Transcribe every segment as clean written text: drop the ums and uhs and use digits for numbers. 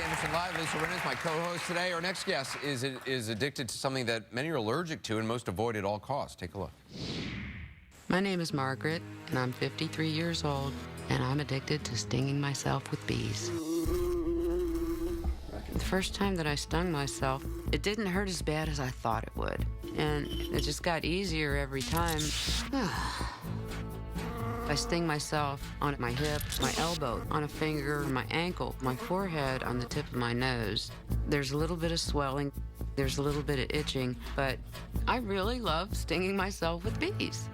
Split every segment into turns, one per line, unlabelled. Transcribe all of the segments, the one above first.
Anderson Live. Lisa Rinna is my co-host today. Our next guest is addicted to something that many are allergic to and most avoid at all costs. Take a look.
My name is Margaret, and I'm 53 years old, and I'm addicted to stinging myself with bees. The first time that I stung myself, it didn't hurt as bad as I thought it would, and it just got easier every time. I sting myself on my hip, my elbow, on a finger, my ankle, my forehead, on the tip of my nose. There's a little bit of swelling, there's a little bit of itching, but I really love stinging myself with bees.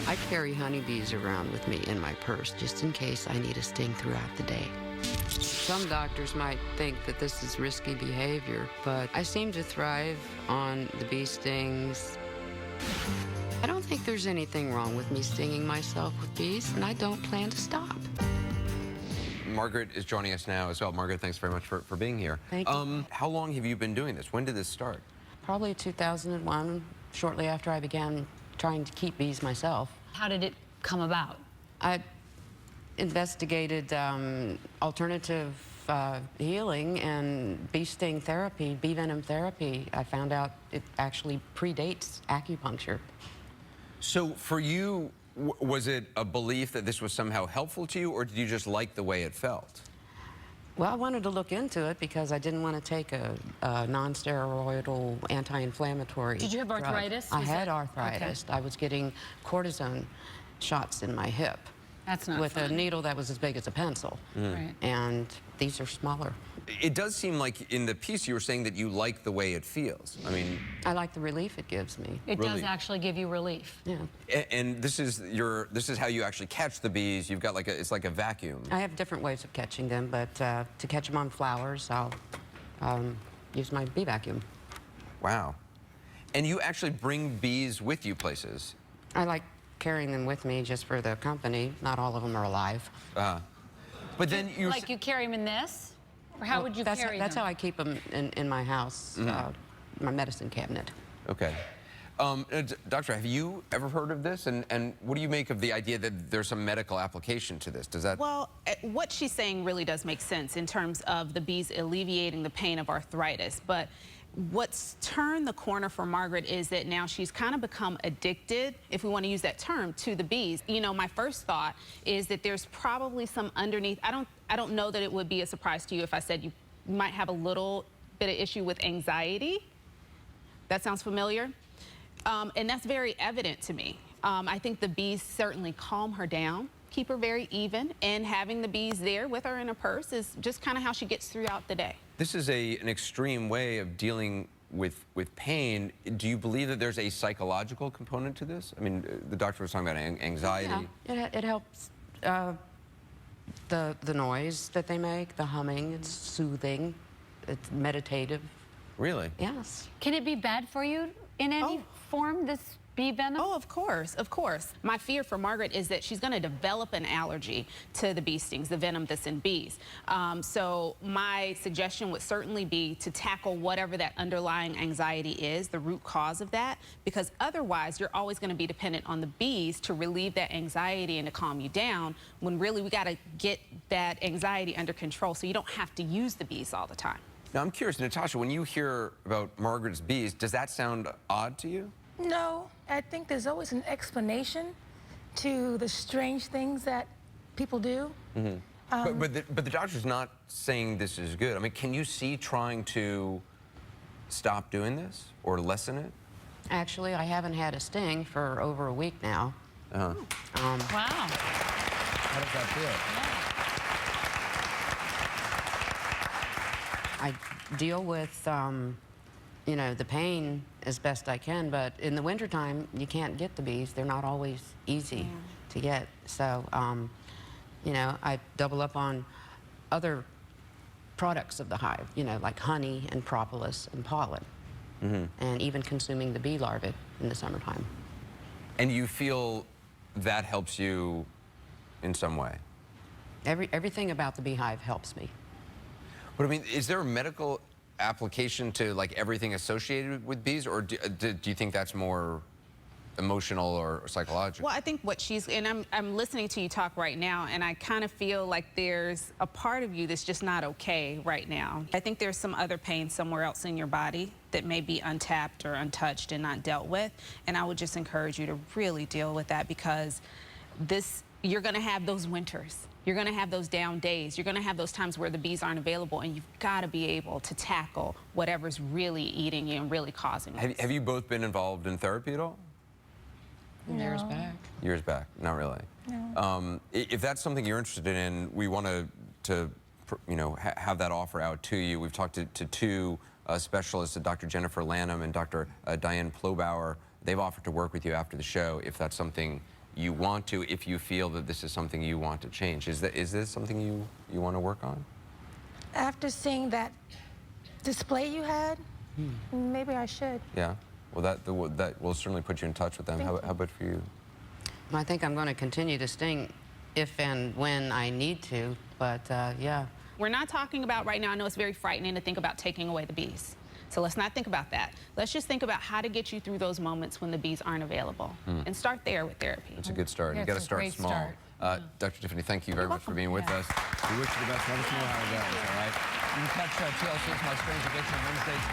I carry honeybees around with me in my purse just in case I need a sting throughout the day. Some doctors might think that this is risky behavior, but I seem to thrive on the bee stings. I don't think there's anything wrong with me stinging myself with bees, and I don't plan to stop.
Margaret is joining us now as well. Margaret, thanks very much for being here.
Thank you.
How long have you been doing this? When did this start?
Probably 2001, shortly after I began trying to keep bees myself.
How did it come about?
I investigated alternative healing and bee sting therapy, bee venom therapy. I found out it actually predates acupuncture.
So for you, was it a belief that this was somehow helpful to you, or did you just like the way it felt?
Well, I wanted to look into it because I didn't want to take a non-steroidal anti-inflammatory
Did you have arthritis?
I had arthritis. Okay. I was getting cortisone shots in my hip.
That's not
with
fun.
a needle that was as big as a pencil.
Right.
And these are smaller.
It does seem like in the piece you were saying that you like the way it feels. I mean,
I like the relief it gives me.
It does actually give you relief.
Yeah.
And this is how you actually catch the bees. You've got it's like a vacuum.
I have different ways of catching them, but to catch them on flowers, I'll use my bee vacuum.
Wow. And you actually bring bees with you places.
I like carrying them with me just for the company. Not all of them are alive.
But then you
you carry them in this? Or how would you carry them?
That's how I keep them in my house, my medicine cabinet.
Okay. Doctor, have you ever heard of this? And what do you make of the idea that there's some medical application to this? Does that...
Well, what she's saying really does make sense in terms of the bees alleviating the pain of arthritis. But what's turned the corner for Margaret is that now she's kind of become addicted, if we want to use that term, to the bees. You know, my first thought is that there's probably some underneath. I don't know that it would be a surprise to you if I said you might have a little bit of issue with anxiety. That sounds familiar? And that's very evident to me. I think the bees certainly calm her down, keep her very even, and having the bees there with her in her purse is just kind of how she gets throughout the day.
This is an extreme way of dealing with pain. Do you believe that there's a psychological component to this? I mean, the doctor was talking about anxiety.
Yeah, it helps. The noise that they make, the humming, it's soothing, it's meditative.
Really?
Yes.
Can it be bad for you in any form, this bee venom?
Oh, of course, of course. My fear for Margaret is that she's going to develop an allergy to the bee stings, the venom that's in bees. So my suggestion would certainly be to tackle whatever that underlying anxiety is, the root cause of that, because otherwise you're always going to be dependent on the bees to relieve that anxiety and to calm you down, when really we got to get that anxiety under control so you don't have to use the bees all the time.
Now, I'm curious, Natasha, when you hear about Margaret's bees, does that sound odd to you?
No, I think there's always an explanation to the strange things that people do.
But the doctor's not saying this is good. I mean, can you see trying to stop doing this or lessen it?
Actually, I haven't had a sting for over a week now.
Wow.
How does that feel?
I deal with, you know, the pain as best I can, but in the wintertime, you can't get the bees. They're not always easy to get. So, you know, I double up on other products of the hive, you know, like honey and propolis and pollen, and even consuming the bee larvae in the summertime.
And you feel that helps you in some way?
Everything about the beehive helps me.
But I mean, is there a medical application to like everything associated with bees, or do you think that's more emotional or psychological?
Well, I think what she's, and I'm listening to you talk right now, and I kind of feel like there's a part of you that's just not okay right now. I think there's some other pain somewhere else in your body that may be untapped or untouched and not dealt with. And I would just encourage you to really deal with that, because you're going to have those winters. You're going to have those down days. You're going to have those times where the bees aren't available, and you've got to be able to tackle whatever's really eating you and really causing this.
Have you both been involved in therapy at all?
Years back.
Years back, not really.
No.
If that's something you're interested in, we want to have that offer out to you. We've talked to two specialists, Dr. Jennifer Lanham and Dr. Diane Plobauer. They've offered to work with you after the show if that's something you want to, if you feel that this is something you want to change. Is this something you want to work on?
After seeing that display you had, maybe I should.
Yeah. Well, that will certainly put you in touch with them. How about for you?
I think I'm going to continue to sting if and when I need to, but yeah.
We're not talking about right now, I know it's very frightening to think about taking away the bees. So let's not think about that. Let's just think about how to get you through those moments when the bees aren't available. And start there with therapy.
It's a good start.
Yeah,
You got to
it's a
start
great
small.
start.
Dr. Tiffany, thank you very much for being with us. We wish you the best. Let us know how it goes, all right? You can catch TLC's My Strange Addiction Wednesdays.